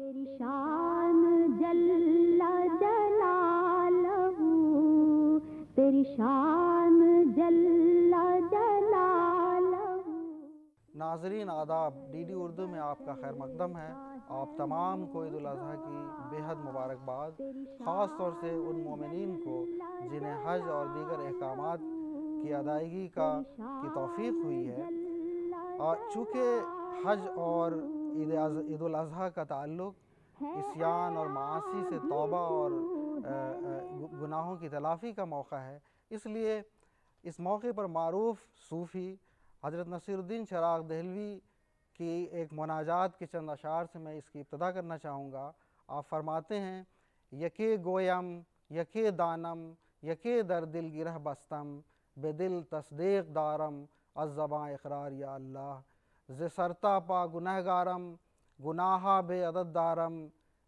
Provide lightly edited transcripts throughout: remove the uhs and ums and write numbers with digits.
تیری شان جل جلالہ، تیری شان جل جلالہ۔ ناظرین آداب، ڈی ڈی اردو میں آپ کا خیر مقدم ہے۔ آپ تمام کو عید الاضحیٰ کی بے حد مبارکباد، خاص طور سے ان مومنین کو جنہیں حج اور دیگر احکامات کی ادائیگی کی توفیق ہوئی ہے۔ چونکہ حج اور عید الاضحیٰ کا تعلق عصیان اور معاصی سے توبہ اور گناہوں کی تلافی کا موقع ہے، اس لیے اس موقع پر معروف صوفی حضرت نصیر الدین چراغ دہلوی کی ایک مناجات کے چند اشعار سے میں اس کی ابتدا کرنا چاہوں گا۔ آپ فرماتے ہیں: یکے گویم یکے دانم یکے در دل گرہ بستم، بے دل تصدیق دارم از زباں اقرار یا اللہ، ز سرتا پا گنہگارم گناہا بے عدد دارم،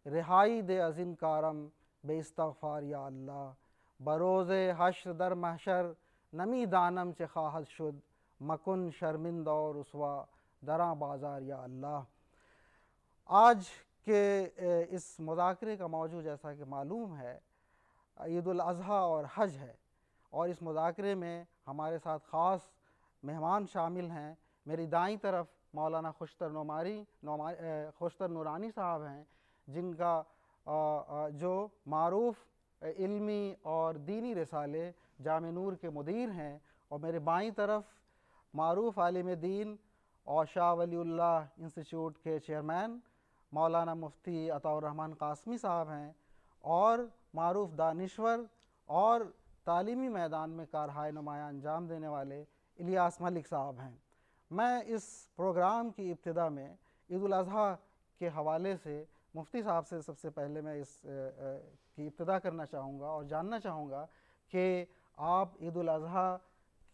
رہائی دے از انکارم بے استغفار یا اللہ، بروز حشر در محشر نمی دانم چه خواہد شد، مکن شرمند اور رسوا دراں بازار یا اللہ۔ آج کے اس مذاکرے کا موضوع جیسا کہ معلوم ہے عید الاضحیٰ اور حج ہے، اور اس مذاکرے میں ہمارے ساتھ خاص مہمان شامل ہیں۔ میری دائیں طرف مولانا خوشتر نورانی صاحب ہیں، جن کا جو معروف علمی اور دینی رسالے جامع نور کے مدیر ہیں، اور میرے بائیں طرف معروف عالم دین اور شاہ ولی اللہ انسٹیٹیوٹ کے چیئرمین مولانا مفتی عطاء الرحمن قاسمی صاحب ہیں، اور معروف دانشور اور تعلیمی میدان میں کارہائے نمایاں انجام دینے والے الیاس ملک صاحب ہیں۔ میں اس پروگرام کی ابتدا میں عید الاضحیٰ کے حوالے سے مفتی صاحب سے سب سے پہلے میں اس کی ابتدا کرنا چاہوں گا اور جاننا چاہوں گا کہ آپ عید الاضحیٰ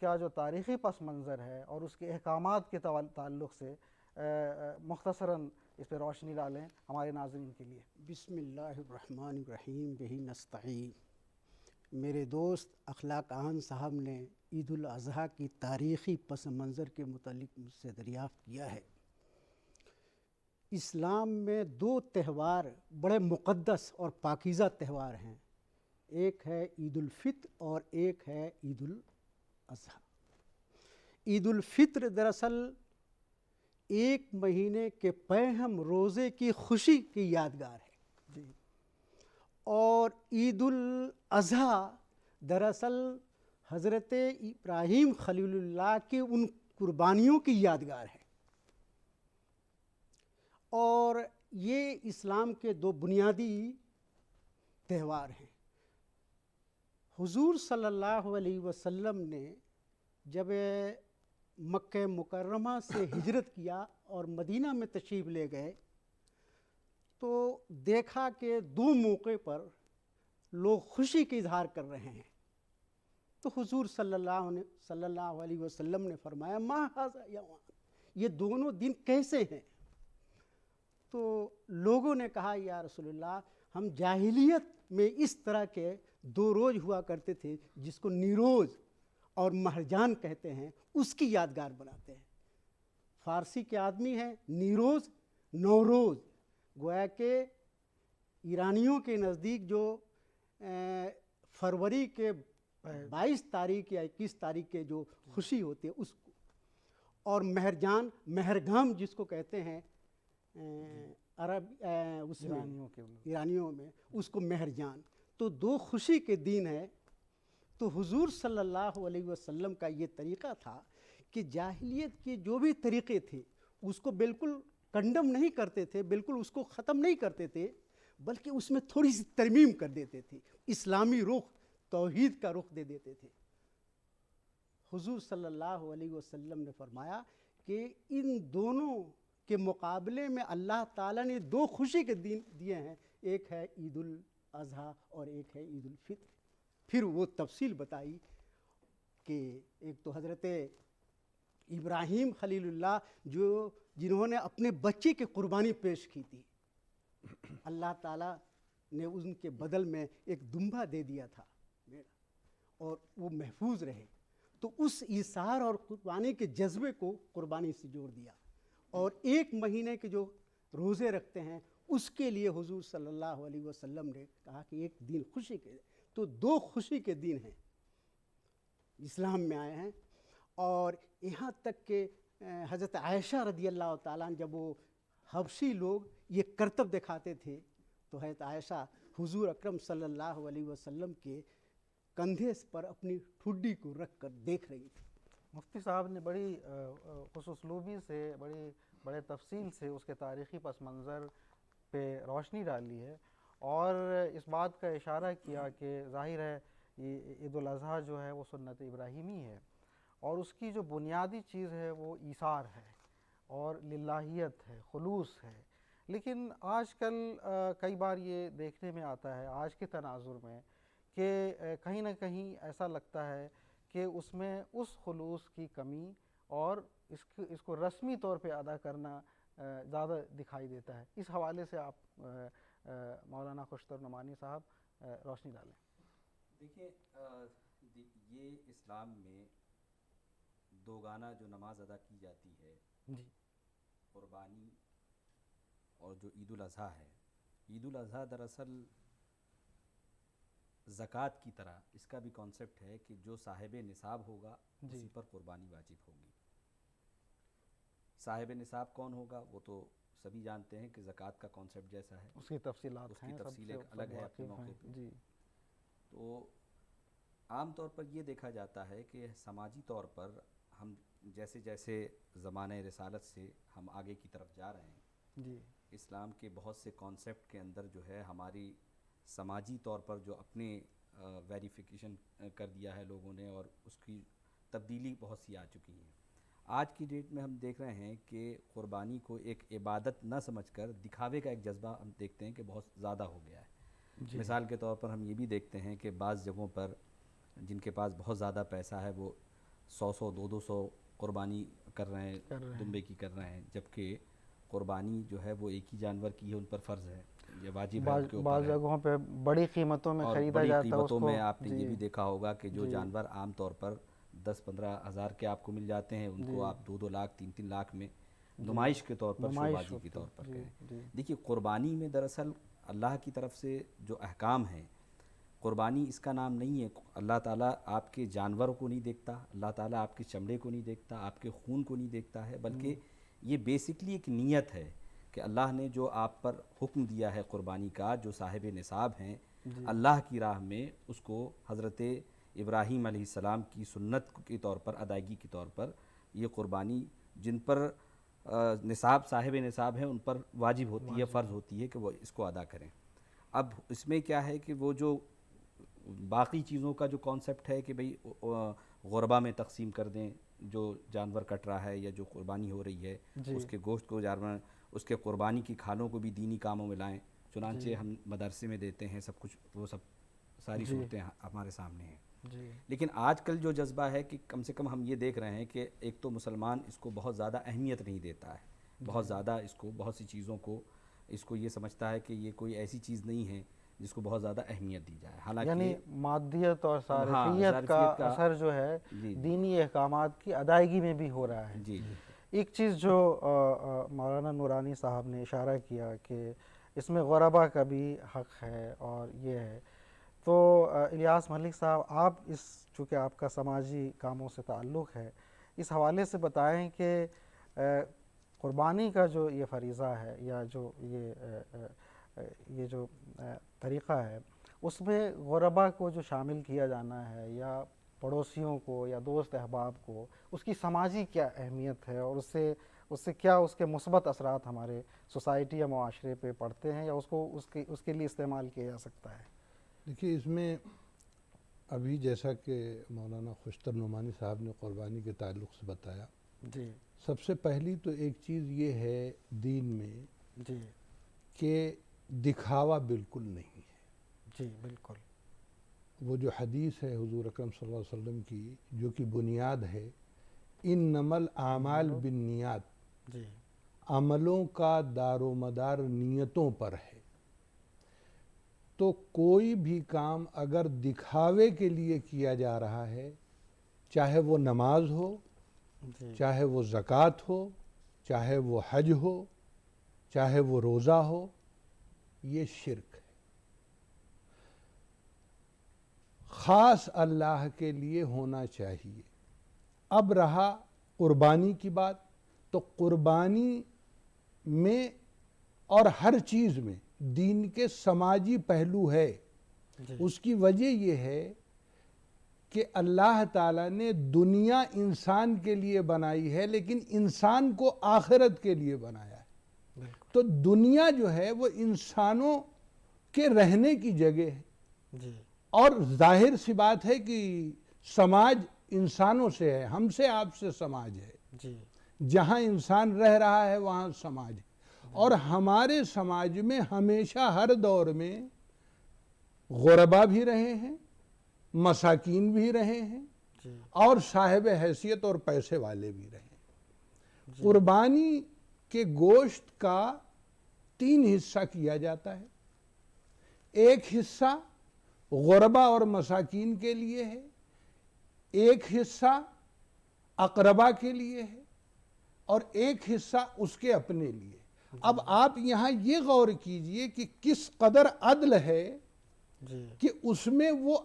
کا جو تاریخی پس منظر ہے اور اس کے احکامات کے تعلق سے مختصراً اس پہ روشنی ڈالیں ہمارے ناظرین کے لیے۔ بسم اللہ الرحمن الرحیم، بہ نستعین۔ میرے دوست اخلاق آن صاحب نے عید الاضحیٰ کی تاریخی پس منظر کے متعلق مجھ سے دریافت کیا ہے۔ اسلام میں دو تہوار بڑے مقدس اور پاکیزہ تہوار ہیں، ایک ہے عید الفطر اور ایک ہے عید الاضحیٰ۔ عید الفطر دراصل ایک مہینے کے پہم روزے کی خوشی کی یادگار ہے، اور عید الاضحیٰ دراصل حضرت ابراہیم خلیل اللہ کی ان قربانیوں کی یادگار ہے، اور یہ اسلام کے دو بنیادی تہوار ہیں۔ حضور صلی اللہ علیہ وسلم نے جب مکہ مکرمہ سے ہجرت کیا اور مدینہ میں تشریف لے گئے تو دیکھا کہ دو موقع پر لوگ خوشی کا اظہار کر رہے ہیں، تو حضور صلی اللہ علیہ وسلم نے فرمایا ما ھذا یومان، یہ دونوں دن کیسے ہیں؟ تو لوگوں نے کہا یا رسول اللہ، ہم جاہلیت میں اس طرح کے دو روز ہوا کرتے تھے جس کو نیروز اور مہرجان کہتے ہیں، اس کی یادگار بناتے ہیں۔ فارسی کے آدمی ہیں نیروز نوروز، گویا کہ ایرانیوں کے نزدیک جو فروری کے 22 تاریخ یا 21 تاریخ کے جو خوشی ہوتی ہے اس کو، اور مہرجان مہرگام جس کو کہتے ہیں عرب اس میں ایرانیوں میں اس کو مہرجان، تو دو خوشی کے دن ہے۔ تو حضور صلی اللہ علیہ وسلم کا یہ طریقہ تھا کہ جاہلیت کے جو بھی طریقے تھے اس کو بالکل کنڈم نہیں کرتے تھے، بالکل اس کو ختم نہیں کرتے تھے، بلکہ اس میں تھوڑی سی ترمیم کر دیتے تھے، اسلامی رخ توحید کا رخ دے دیتے تھے۔ حضور صلی اللہ علیہ وسلم نے فرمایا کہ ان دونوں کے مقابلے میں اللہ تعالیٰ نے دو خوشی کے دن دیے ہیں، ایک ہے عید الاضحیٰ اور ایک ہے عید الفطر۔ پھر وہ تفصیل بتائی کہ ایک تو حضرت ابراہیم خلیل اللہ جنہوں نے اپنے بچے کی قربانی پیش کی تھی، اللہ تعالیٰ نے ان کے بدل میں ایک دمبا دے دیا تھا اور وہ محفوظ رہے، تو اس ایثار اور قربانی کے جذبے کو قربانی سے جوڑ دیا، اور ایک مہینے کے جو روزے رکھتے ہیں اس کے لیے حضور صلی اللہ علیہ وسلم نے کہا کہ ایک دن خوشی کے، تو 2 خوشی کے دن ہیں اسلام میں آئے ہیں. اور یہاں تک کہ حضرت عائشہ رضی اللہ تعالیٰ عنہ جب وہ حبشی لوگ یہ کرتب دکھاتے تھے تو حضرت عائشہ حضور اکرم صلی اللہ علیہ وسلم کے کندھے پر اپنی ٹھڈی کو رکھ کر دیکھ رہی تھی. مفتی صاحب نے بڑی خوش اسلوبی سے بڑے تفصیل سے اس کے تاریخی پس منظر پہ روشنی ڈالی ہے اور اس بات کا اشارہ کیا کہ ظاہر ہے یہ عید الاضحیٰ جو ہے وہ سنت ابراہیمی ہے اور اس کی جو بنیادی چیز ہے وہ ایثار ہے اور للہیت ہے، خلوص ہے. لیکن آج کل کئی بار یہ دیکھنے میں آتا ہے آج کے تناظر میں کہ کہیں نہ کہیں ایسا لگتا ہے کہ اس میں اس خلوص کی کمی اور اس کو رسمی طور پہ ادا کرنا زیادہ دکھائی دیتا ہے. اس حوالے سے آپ مولانا خوشتر نعمانی صاحب روشنی ڈالیں. دیکھیں یہ اسلام میں دوگانہ جو نماز ادا کی جاتی ہے جی، قربانی اور جو عید الاضحیٰ ہے، عید الاضحیٰ دراصل زکوٰۃ کی طرح اس کا بھی کانسیپٹ ہے کہ جو صاحب نصاب ہوگا اسی پر قربانی واجب ہوگی. صاحب نصاب کون ہوگا وہ تو سبھی جانتے ہیں کہ زکوٰۃ کا کانسیپٹ جیسا ہے، اس کی تفصیلات اس کی ہیں، تفصیل ایک الگ ہے اپنے موقع پہ. جی، تو عام طور پر یہ دیکھا جاتا ہے کہ سماجی طور پر ہم جیسے جیسے زمانہ رسالت سے ہم آگے کی طرف جا رہے ہیں، جی، اسلام کے بہت سے کانسیپٹ کے اندر جو ہے ہماری سماجی طور پر جو اپنے ویریفیکیشن کر دیا ہے لوگوں نے اور اس کی تبدیلی بہت سی آ چکی ہیں. آج کی ڈیٹ میں ہم دیکھ رہے ہیں کہ قربانی کو ایک عبادت نہ سمجھ کر دکھاوے کا ایک جذبہ ہم دیکھتے ہیں کہ بہت زیادہ ہو گیا ہے. مثال کے طور پر ہم یہ بھی دیکھتے ہیں کہ بعض جگہوں پر جن کے پاس بہت زیادہ پیسہ ہے وہ 100 قربانی کر رہے ہیں، دمبے کی کر رہے ہیں، جبکہ قربانی جو ہے وہ ایک ہی جانور کی ہے، ان پر فرض ہے، یہ واجب ہے ان کے اوپر. بعض جگہوں پہ بڑی قیمتوں میں خریدا جاتا ہے. بڑی قیمتوں میں آپ نے یہ بھی دیکھا ہوگا کہ جو جانور عام طور پر 10-15 ہزار کے آپ کو مل جاتے ہیں ان کو آپ 2-2 لاکھ 3-3 لاکھ میں نمائش کے طور پر شوبازی کے طور پر کریں. دیکھیے قربانی میں دراصل اللہ کی طرف سے جو احکام ہیں، قربانی اس کا نام نہیں ہے. اللہ تعالیٰ آپ کے جانور کو نہیں دیکھتا، اللہ تعالیٰ آپ کے چمڑے کو نہیں دیکھتا، آپ کے خون کو نہیں دیکھتا ہے، بلکہ یہ بیسکلی ایک نیت ہے کہ اللہ نے جو آپ پر حکم دیا ہے قربانی کا، جو صاحب نصاب ہیں اللہ کی راہ میں اس کو حضرت ابراہیم علیہ السلام کی سنت کے طور پر، ادائیگی کے طور پر یہ قربانی جن پر نصاب صاحب نصاب ہیں ان پر واجب ہوتی ہے، فرض ہوتی ہے کہ وہ اس کو ادا کریں. اب اس میں کیا ہے کہ وہ جو باقی چیزوں کا جو کانسیپٹ ہے کہ بھئی غربا میں تقسیم کر دیں، جو جانور کٹ رہا ہے یا جو قربانی ہو رہی ہے اس کے گوشت کو جانور، اس کے قربانی کی کھالوں کو بھی دینی کاموں میں لائیں. چنانچہ ہم مدرسے میں دیتے ہیں سب کچھ، وہ سب ساری صورتیں ہمارے سامنے ہیں. لیکن آج کل جو جذبہ ہے کہ کم سے کم ہم یہ دیکھ رہے ہیں کہ ایک تو مسلمان اس کو بہت زیادہ اہمیت نہیں دیتا ہے، بہت زیادہ اس کو، بہت سی چیزوں کو اس کو یہ سمجھتا ہے کہ یہ کوئی ایسی چیز نہیں ہے جس کو بہت زیادہ اہمیت دی جائے. حالانکہ یعنی مادیت اور صارفیت کا اثر جو ہے دینی احکامات کی ادائیگی میں بھی ہو رہا ہے. جی ایک چیز جو مولانا نورانی صاحب نے اشارہ کیا کہ اس میں غربا کا بھی حق ہے اور یہ ہے، تو الیاس ملک صاحب آپ اس چونکہ آپ کا سماجی کاموں سے تعلق ہے، اس حوالے سے بتائیں کہ قربانی کا جو یہ فریضہ ہے یا جو یہ جو طریقہ ہے اس میں غربا کو جو شامل کیا جانا ہے یا پڑوسیوں کو یا دوست احباب کو، اس کی سماجی کیا اہمیت ہے اور اس سے کیا اس کے مثبت اثرات ہمارے سوسائٹی یا معاشرے پہ پڑتے ہیں یا اس کے لیے استعمال کیا جا سکتا ہے؟ دیکھیے اس میں ابھی جیسا کہ مولانا خوشتر نعمانی صاحب نے قربانی کے تعلق سے بتایا، جی، سب سے پہلی تو ایک چیز یہ ہے دین میں جی، کہ دکھاوا بالکل نہیں ہے. جی بالکل. وہ جو حدیث ہے حضور اکرم صلی اللہ علیہ وسلم کی جو کہ بنیاد ہے، انما الاعمال بالنیات، جی، عملوں کا دار و مدار نیتوں پر ہے. تو کوئی بھی کام اگر دکھاوے کے لیے کیا جا رہا ہے، چاہے وہ نماز ہو، چاہے وہ زکوٰۃ ہو، چاہے وہ حج ہو، چاہے وہ روزہ ہو، یہ شرک ہے. خاص اللہ کے لیے ہونا چاہیے. اب رہا قربانی کی بات، تو قربانی میں اور ہر چیز میں دین کے سماجی پہلو ہے. اس کی وجہ یہ ہے کہ اللہ تعالیٰ نے دنیا انسان کے لیے بنائی ہے، لیکن انسان کو آخرت کے لیے بنایا ہے. تو دنیا جو ہے وہ انسانوں کے رہنے کی جگہ ہے. اور ظاہر سی بات ہے کہ سماج انسانوں سے ہے، ہم سے آپ سے سماج ہے. جہاں انسان رہ رہا ہے وہاں سماج ہے. اور ہمارے سماج میں ہمیشہ ہر دور میں غربا بھی رہے ہیں، مساکین بھی رہے ہیں، اور صاحب حیثیت اور پیسے والے بھی رہے ہیں. قربانی کے گوشت کا 3 حصہ کیا جاتا ہے. ایک حصہ غربا اور مساکین کے لیے ہے، ایک حصہ اقربا کے لیے ہے، اور ایک حصہ اس کے اپنے لیے. اب آپ یہاں یہ غور کیجئے کہ کس قدر عدل ہے کہ اس میں وہ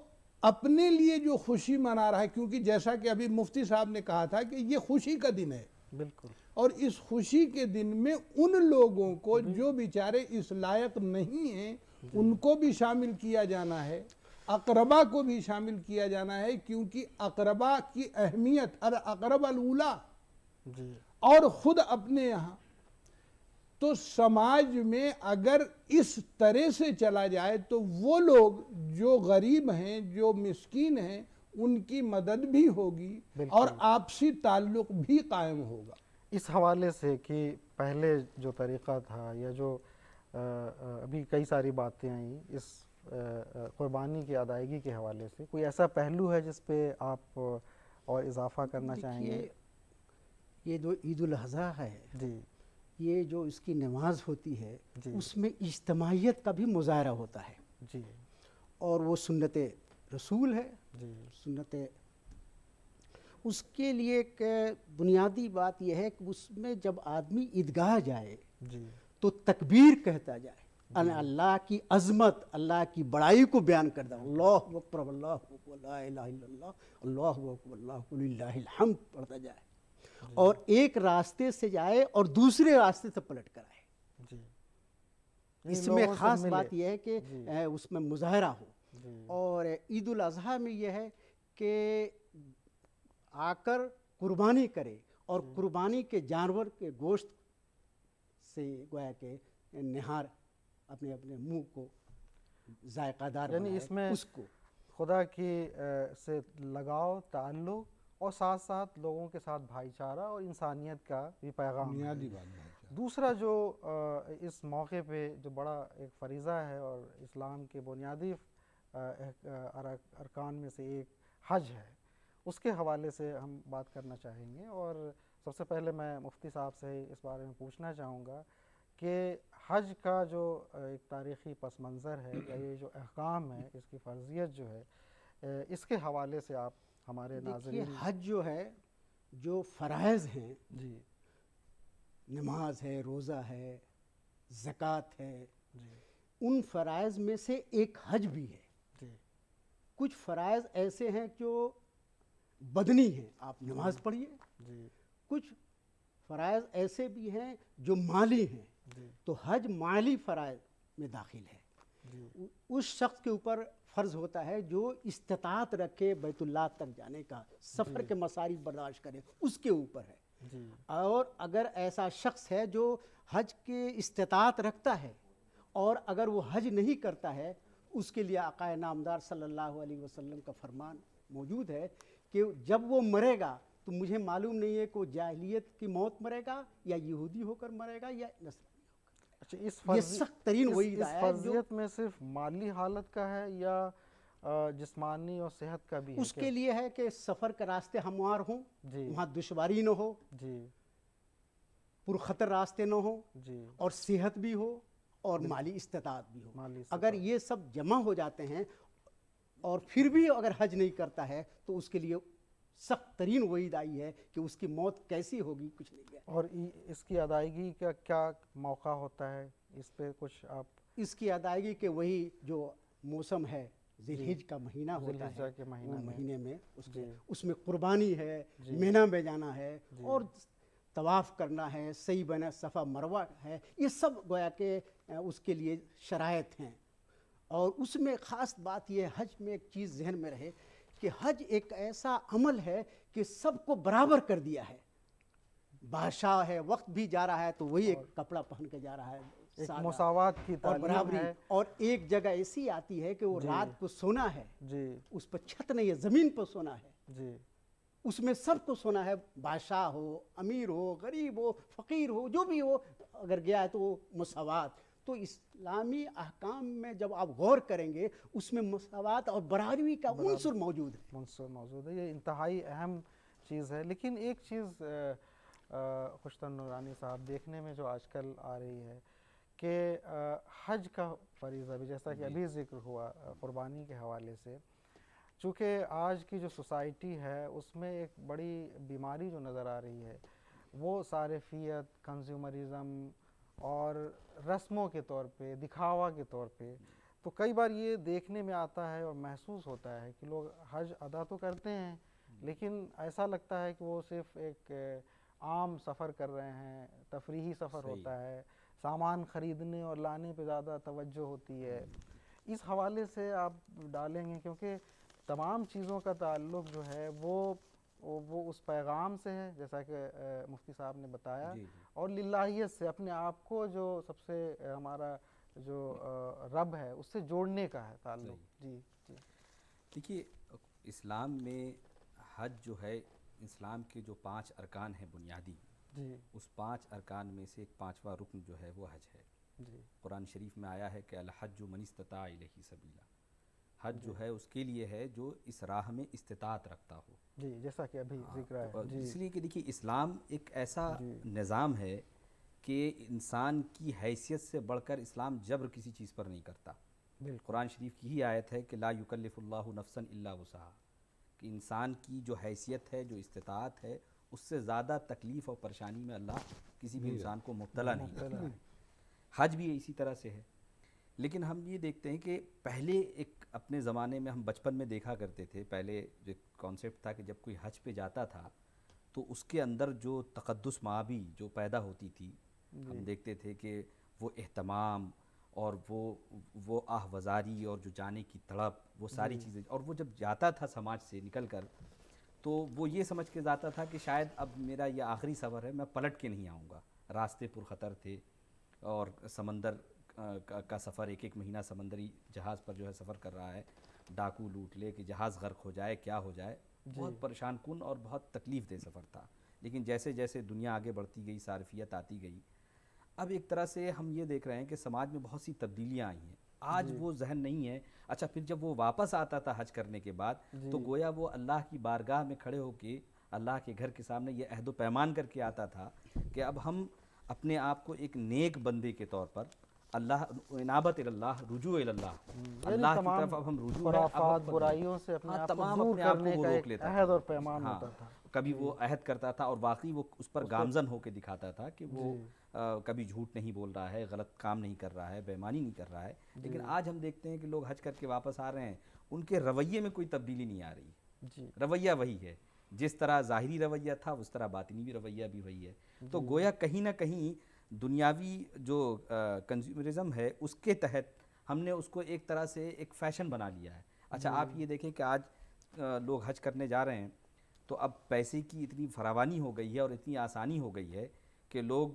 اپنے لیے جو خوشی منا رہا ہے، کیونکہ جیسا کہ ابھی مفتی صاحب نے کہا تھا کہ یہ خوشی کا دن ہے. بالکل. اور اس خوشی کے دن میں ان لوگوں کو جو بیچارے اس لائق نہیں ہیں ان کو بھی شامل کیا جانا ہے، اقربا کو بھی شامل کیا جانا ہے، کیونکہ اقربا کی اہمیت الاقرب الاولیٰ، اور خود اپنے یہاں. تو سماج میں اگر اس طرح سے چلا جائے تو وہ لوگ جو غریب ہیں، جو مسکین ہیں، ان کی مدد بھی ہوگی اور آپسی تعلق بھی قائم ہوگا. اس حوالے سے کہ پہلے جو طریقہ تھا یا جو ابھی کئی ساری باتیں آئیں اس قربانی کی ادائیگی کے حوالے سے، کوئی ایسا پہلو ہے جس پہ آپ اور اضافہ کرنا چاہیں گے؟ یہ جو عید الاضحیٰ ہے، یہ جو اس کی نماز ہوتی ہے اس میں اجتماعیت کا بھی مظاہرہ ہوتا ہے. اور وہ سنت رسول ہے. سنت اس کے لیے ایک بنیادی بات یہ ہے کہ اس میں جب آدمی عیدگاہ جائے تو تکبیر کہتا جائے، اللہ کی عظمت، اللہ کی بڑائی کو بیان کرتا، اللہ اکبر اللہ اکبر لا الہ الا اللہ، اللہ اکبر اللہ للہ الحمد پڑھتا جائے، اور ایک راستے سے جائے اور دوسرے راستے سے پلٹ کر آئے. اس میں خاص بات یہ ہے کہ اس میں مظاہرہ ہو. اور عید الاضحیٰ میں یہ ہے کہ آ کر قربانی کرے اور قربانی کے جانور کے گوشت سے گویا کہ نہار اپنے منہ کو ذائقہ دار بنائے. یعنی اس میں اس کو خدا کی سے لگاؤ، تعلق، اور ساتھ ساتھ لوگوں کے ساتھ بھائی چارہ اور انسانیت کا بھی پیغام. بنیادی بات. دوسرا جو اس موقع پہ جو بڑا ایک فریضہ ہے اور اسلام کے بنیادی ارکان میں سے ایک حج ہے، اس کے حوالے سے ہم بات کرنا چاہیں گے. اور سب سے پہلے میں مفتی صاحب سے اس بارے میں پوچھنا چاہوں گا کہ حج کا جو ایک تاریخی پس منظر ہے یا یہ جو احکام ہے، اس کی فرضیت جو ہے، اس کے حوالے سے آپ ہمارے ناظرین. حج جو ہے، جو فرائض ہیں، نماز ہے، روزہ ہے، زکوٰۃ ہے، ان فرائض میں سے ایک حج بھی ہے. کچھ فرائض ایسے ہیں جو بدنی ہیں، آپ نماز پڑھیے. کچھ فرائض ایسے بھی ہیں جو مالی ہیں، تو حج مالی فرائض میں داخل ہے. اس شخص کے اوپر فرض ہوتا ہے جو استطاعت رکھے بیت اللہ تک جانے کا، سفر کے مصارف برداشت کرے، اس کے اوپر ہے. اور اگر ایسا شخص ہے جو حج کے استطاعت رکھتا ہے اور اگر وہ حج نہیں کرتا ہے، اس کے لیے آقا نامدار صلی اللہ علیہ وسلم کا فرمان موجود ہے کہ جب وہ مرے گا تو مجھے معلوم نہیں ہے کہ وہ جاہلیت کی موت مرے گا یا یہودی ہو کر مرے گا یا نصرانی ہو کر. یہ سخت ترین وعید ہے. اس فرضیت میں صرف مالی حالت کا ہے یا جسمانی اور صحت کا بھی ہے؟ اس کے لیے ہے کہ سفر کے راستے ہموار ہوں، وہاں دشواری نہ ہو، پرخطر راستے نہ ہوں، اور صحت بھی ہو اور مالی استطاعت بھی ہو. اگر یہ سب جمع ہو جاتے ہیں اور پھر بھی اگر حج نہیں کرتا ہے تو اس کے لیے سخت ترین وعید آئی ہے کہ اس کی موت کیسی ہوگی، کچھ نہیں ہے. اور اس کی ادائیگی کا کیا موقع ہوتا ہے؟ اس پہ کچھ آپ اس کی ادائیگی کے وہی جو موسم ہے ذی‌الحجہ کا مہینہ ہوتا ذوالحجہ ہے، کے وہ مہینے میں جی اس میں قربانی ہے، مینا میں جانا ہے اور طواف کرنا ہے، سعی بین صفا مروہ ہے، یہ سب گویا کہ اس کے لیے شرائط ہیں۔ اور اس میں خاص بات یہ حج میں ایک چیز ذہن میں رہے کہ حج ایک ایسا عمل ہے کہ سب کو برابر کر دیا ہے۔ بادشاہ ہے، وقت بھی جا رہا ہے تو وہی ایک کپڑا پہن کے جا رہا ہے، ایک سادہ مساوات کی اور تعلیم برابری، ہے۔ اور ایک جگہ ایسی آتی ہے کہ وہ رات کو سونا ہے، جی اس پر چھت نہیں ہے، زمین پر سونا ہے، جی اس میں سب کو سونا ہے، بادشاہ ہو، امیر ہو، غریب ہو، فقیر ہو، جو بھی ہو، اگر گیا ہے تو وہ مساوات۔ تو اسلامی احکام میں جب آپ غور کریں گے اس میں مساوات اور برابری کا عنصر موجود ہے۔ منصور موجود ہے، یہ انتہائی اہم چیز ہے۔ لیکن ایک چیز خوشتن نورانی صاحب دیکھنے میں جو آج کل آ رہی ہے کہ حج کا فریضہ بھی جیسا کہ ابھی ذکر ہوا قربانی کے حوالے سے، چونکہ آج کی جو سوسائٹی ہے اس میں ایک بڑی بیماری جو نظر آ رہی ہے وہ صارفیت، کنزیومرزم اور رسموں کے طور پہ، دکھاوا کے طور پہ، تو کئی بار یہ دیکھنے میں آتا ہے اور محسوس ہوتا ہے کہ لوگ حج ادا تو کرتے ہیں لیکن ایسا لگتا ہے کہ وہ صرف ایک عام سفر کر رہے ہیں، تفریحی سفر ہوتا ہے، سامان خریدنے اور لانے پہ زیادہ توجہ ہوتی ہے۔ اس حوالے سے آپ ڈالیں گے، کیونکہ تمام چیزوں کا تعلق جو ہے وہ اس پیغام سے ہے جیسا کہ مفتی صاحب نے بتایا، اور للہیت سے، اپنے آپ کو جو سب سے ہمارا جو رب ہے اس سے جوڑنے کا ہے تعلق۔ جی جی دیکھیے، اسلام میں حج جو ہے، اسلام کے جو 5 ارکان ہیں بنیادی، جی اس 5 ارکان میں سے ایک 5واں رکن جو ہے وہ حج ہے۔ جی قرآن شریف میں آیا ہے کہ الحج من استطاع الیہ سبیلا، حج جو ہے اس کے لیے ہے جو اس راہ میں استطاعت رکھتا ہو۔ جی جیسا کہ ابھی ذکر ہے۔ جی اس لیے کہ دیکھیے اسلام ایک ایسا نظام ہے کہ انسان کی حیثیت سے بڑھ کر اسلام جبر کسی چیز پر نہیں کرتا۔ قرآن شریف کی ہی آیت ہے کہ لا یکلف اللہ نفسا الا وسعہا، کہ انسان کی جو حیثیت ہے، جو استطاعت ہے، اس سے زیادہ تکلیف اور پریشانی میں اللہ کسی بھی انسان کو مبتلا نہیں کرتا ہے۔ حج بھی اسی طرح سے ہے۔ لیکن ہم یہ دیکھتے ہیں کہ پہلے ایک اپنے زمانے میں ہم بچپن میں دیکھا کرتے تھے، پہلے جو کانسیپٹ تھا کہ جب کوئی حج پہ جاتا تھا تو اس کے اندر جو تقدس مآبی جو پیدا ہوتی تھی، ہم دیکھتے تھے کہ وہ اہتمام اور وہ آہوازاری اور جو جانے کی تڑپ، وہ ساری چیزیں، اور وہ جب جاتا تھا سماج سے نکل کر تو وہ یہ سمجھ کے جاتا تھا کہ شاید اب میرا یہ آخری سفر ہے، میں پلٹ کے نہیں آؤں گا۔ راستے پرخطر تھے اور سمندر کا سفر، ایک مہینہ سمندری جہاز پر جو ہے سفر کر رہا ہے، ڈاکو لوٹ لے کہ جہاز غرق ہو جائے، کیا ہو جائے، بہت پریشان کن اور بہت تکلیف دہ سفر تھا۔ لیکن جیسے جیسے دنیا آگے بڑھتی گئی، صارفیت آتی گئی، اب ایک طرح سے ہم یہ دیکھ رہے ہیں کہ سماج میں بہت سی تبدیلیاں آئی ہیں۔ آج وہ ذہن نہیں ہے۔ اچھا، پھر جب وہ واپس آتا تھا حج کرنے کے بعد تو گویا وہ اللہ کی بارگاہ میں کھڑے ہو کے اللہ کے گھر کے سامنے یہ عہد و پیمان کر کے آتا تھا کہ اب ہم اپنے آپ کو ایک نیک بندے کے طور پر، اللہ انابت اللہ، رجوع اللہ، اللہ کی طرف اب ہم رجوع ہے، خرافات، برائیوں سے اپنے آپ کو دور کرنے کا ایک عہد اور پیمان ہوتا تھا۔ کبھی وہ عہد کرتا تھا اور واقعی وہ اس پر گامزن ہو کے دکھاتا تھا کہ وہ کبھی جھوٹ نہیں بول رہا ہے، غلط کام نہیں کر رہا ہے، بے ایمانی نہیں کر رہا ہے۔ لیکن آج ہم دیکھتے ہیں کہ لوگ حج کر کے واپس آ رہے ہیں، ان کے رویے میں کوئی تبدیلی نہیں آ رہی، رویہ وہی ہے، جس طرح ظاہری رویہ تھا اس طرح باطنی بھی رویہ بھی وہی ہے۔ تو گویا کہیں نہ کہیں دنیاوی جو کنزیومرزم ہے اس کے تحت ہم نے اس کو ایک طرح سے ایک فیشن بنا لیا ہے۔ اچھا، آپ یہ دیکھیں کہ آج لوگ حج کرنے جا رہے ہیں تو اب پیسے کی اتنی فراوانی ہو گئی ہے اور اتنی آسانی ہو گئی ہے کہ لوگ،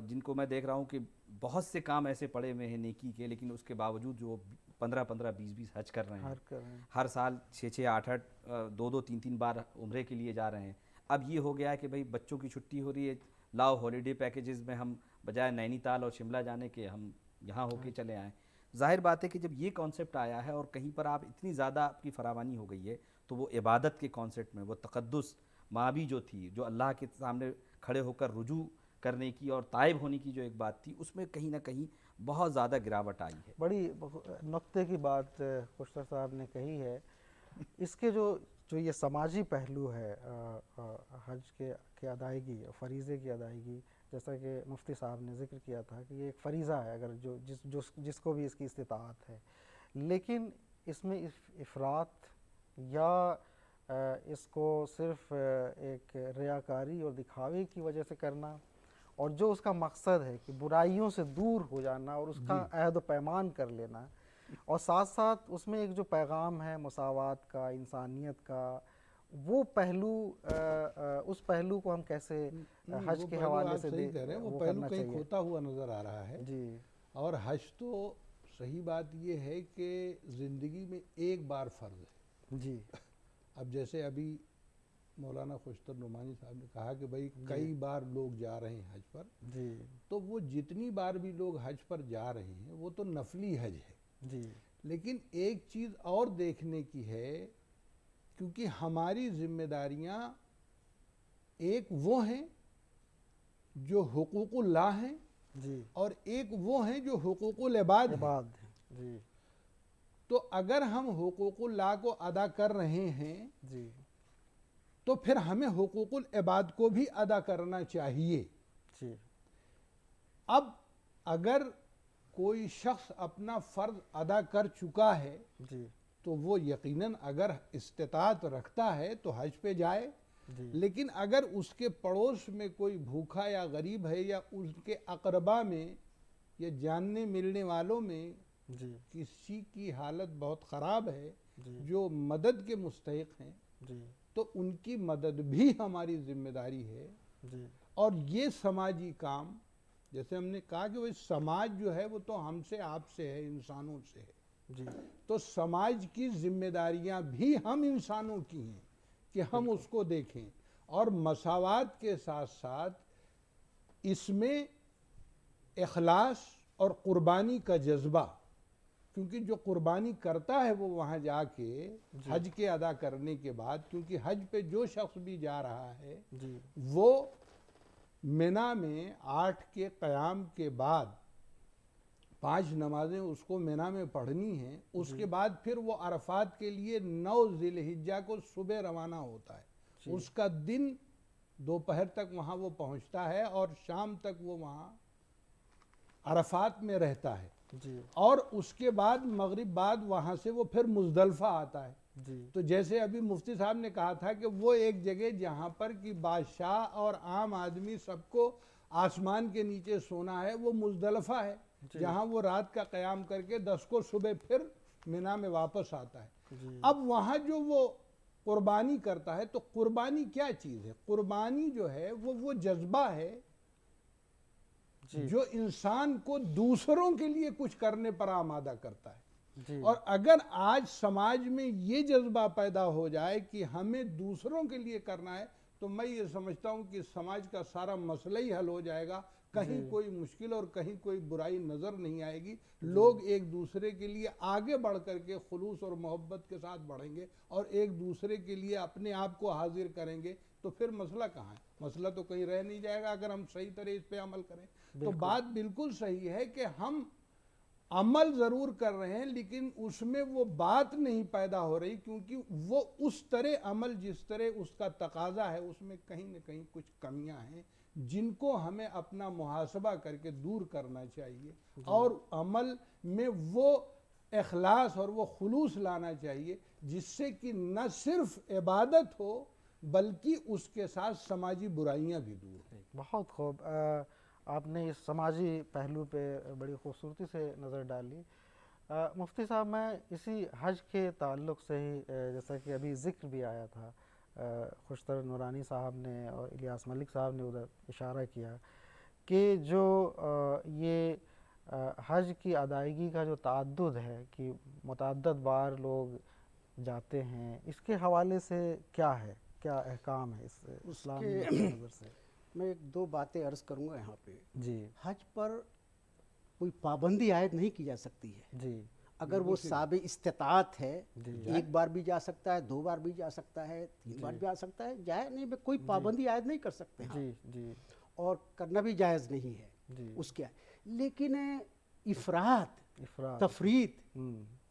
جن کو میں دیکھ رہا ہوں کہ بہت سے کام ایسے پڑے ہوئے ہیں نیکی کے، لیکن اس کے باوجود جو 15-15 20-20 حج کر رہے ہیں، ہر سال 6-6 8-8 2-2 3-3 بار عمرے کے لیے جا رہے ہیں۔ اب یہ ہو گیا ہے کہ بھئی بچوں کی چھٹی ہو رہی ہے، لاؤ ہالیڈے پیکیجز میں ہم بجائے نینی تال اور شملہ جانے کے ہم یہاں ہو کے چلے آئیں۔ ظاہر بات ہے کہ جب یہ کانسیپٹ آیا ہے اور کہیں پر آپ اتنی زیادہ آپ کی فراوانی ہو گئی ہے تو وہ عبادت کے کانسیپٹ میں، وہ تقدس مآبی جو تھی، جو اللہ کے سامنے کھڑے ہو کر رجوع کرنے کی اور تائب ہونے کی جو ایک بات تھی، اس میں کہیں نہ کہیں بہت زیادہ گراوٹ آئی ہے۔ بڑی نقطے کی بات خوشتر صاحب نے کہی ہے۔ اس کے جو یہ سماجی پہلو ہے حج کے ادائیگی، فریضے کی ادائیگی، جیسا کہ مفتی صاحب نے ذکر کیا تھا کہ یہ ایک فریضہ ہے اگر جس کو بھی اس کی استطاعت ہے، لیکن اس میں افراط یا اس کو صرف ایک ریاکاری اور دکھاوے کی وجہ سے کرنا، اور جو اس کا مقصد ہے کہ برائیوں سے دور ہو جانا اور اس کا عہد و پیمان کر لینا، اور ساتھ ساتھ اس میں ایک جو پیغام ہے مساوات کا، انسانیت کا، وہ پہلو اس پہلو کو ہم کیسے حج کے حوالے سے صحیح کہہ رہے ہیں، وہ پہلو کہیں کھوتا ہوا نظر آ رہا ہے. جی. اور حج تو صحیح بات یہ ہے کہ زندگی میں ایک بار فرض ہے. جی. اب جیسے ابھی مولانا خوشتر نعمانی صاحب نے کہا کہ بھائی کئی بار لوگ جا رہے ہیں حج پر، جی، تو وہ جتنی بار بھی لوگ حج پر جا رہے ہیں وہ تو نفلی حج ہے. جی. لیکن ایک چیز اور دیکھنے کی ہے، کیونکہ ہماری ذمہ داریاں ایک وہ ہیں جو حقوق اللہ ہیں، جی، اور ایک وہ ہیں جو حقوق العباد ہیں. جی. تو اگر ہم حقوق اللہ کو ادا کر رہے ہیں، جی، تو پھر ہمیں حقوق العباد کو بھی ادا کرنا چاہیے. جی. اب اگر کوئی شخص اپنا فرض ادا کر چکا ہے، جی، تو وہ یقیناً اگر استطاعت رکھتا ہے تو حج پہ جائے. جی. لیکن اگر اس کے پڑوس میں کوئی بھوکا یا غریب ہے، یا اس کے اقربا میں یا جاننے ملنے والوں میں جی. کسی کی حالت بہت خراب ہے، جی. جو مدد کے مستحق ہیں، جی. تو ان کی مدد بھی ہماری ذمہ داری ہے. جی. اور یہ سماجی کام، جیسے ہم نے کہا کہ وہ سماج جو ہے وہ تو ہم سے، آپ سے ہے، انسانوں سے ہے. جی. تو سماج کی ذمہ داریاں بھی ہم انسانوں کی ہیں کہ ہم اس کو دیکھیں. اور مساوات کے ساتھ ساتھ اس میں اخلاص اور قربانی کا جذبہ، کیونکہ جو قربانی کرتا ہے وہ وہاں جا کے حج کے ادا کرنے کے بعد، کیونکہ حج پہ جو شخص بھی جا رہا ہے، جی. وہ منا میں 8 کے قیام کے بعد 5 نمازیں اس کو منا میں پڑھنی ہیں. اس کے بعد پھر وہ عرفات کے لیے 9 ذی الحجہ کو صبح روانہ ہوتا ہے. اس کا دن دوپہر تک وہاں وہ پہنچتا ہے اور شام تک وہ وہاں عرفات میں رہتا ہے. جی. اور اس کے بعد مغرب بعد وہاں سے وہ پھر مزدلفہ آتا ہے. جی. تو جیسے ابھی مفتی صاحب نے کہا تھا کہ وہ ایک جگہ جہاں پر کہ بادشاہ اور عام آدمی سب کو آسمان کے نیچے سونا ہے، وہ مزدلفہ ہے، جہاں وہ رات کا قیام کر کے 10 کو صبح پھر منا میں واپس آتا ہے. اب وہاں جو وہ قربانی کرتا ہے، تو قربانی کیا چیز ہے؟ قربانی جو ہے وہ جذبہ ہے جو انسان کو دوسروں کے لیے کچھ کرنے پر آمادہ کرتا ہے. اور اگر آج سماج میں یہ جذبہ پیدا ہو جائے کہ ہمیں دوسروں کے لیے کرنا ہے، تو میں یہ سمجھتا ہوں کہ سماج کا سارا مسئلہ ہی حل ہو جائے گا. کہیں کوئی مشکل اور کہیں کوئی برائی نظر نہیں آئے گی. لوگ ایک دوسرے کے لیے آگے بڑھ کر کے خلوص اور محبت کے ساتھ بڑھیں گے اور ایک دوسرے کے لیے اپنے آپ کو حاضر کریں گے. تو پھر مسئلہ کہاں ہے؟ مسئلہ تو کہیں رہ نہیں جائے گا اگر ہم صحیح طرح اس پہ عمل کریں. تو بات بالکل صحیح ہے کہ ہم عمل ضرور کر رہے ہیں، لیکن اس میں وہ بات نہیں پیدا ہو رہی، کیونکہ وہ اس طرح عمل جس طرح اس کا تقاضا ہے، اس میں کہیں نہ کہیں کچھ کمیاں ہیں جن کو ہمیں اپنا محاسبہ کر کے دور کرنا چاہیے. اور عمل میں وہ اخلاص اور وہ خلوص لانا چاہیے جس سے کہ نہ صرف عبادت ہو بلکہ اس کے ساتھ سماجی برائیاں بھی دور ہوں. بہت خوب. آپ نے اس سماجی پہلو پہ بڑی خوبصورتی سے نظر ڈالی. مفتی صاحب، میں اسی حج کے تعلق سے ہی، جیسا کہ ابھی ذکر بھی آیا تھا، خوشتر نورانی صاحب نے اور الیاس ملک صاحب نے ادھر اشارہ کیا کہ جو یہ حج کی ادائیگی کا جو تعدد ہے کہ متعدد بار لوگ جاتے ہیں، اس کے حوالے سے کیا ہے، کیا احکام ہے اس اسلامی نظر سے؟ میں ایک دو باتیں عرض کروں گا یہاں پہ. جی. حج پر کوئی پابندی عائد نہیں کی جا سکتی ہے. جی. اگر وہ صاحب استطاعت ہے، ایک بار بھی جا سکتا ہے، 2 بار بھی جا سکتا ہے، 3 بار بھی جا سکتا ہے، جائے نہیں، کوئی پابندی عائد نہیں کر سکتے. جی. جی. اور کرنا بھی جائز نہیں ہے. جی. اس کے لیکن افراط، تفریط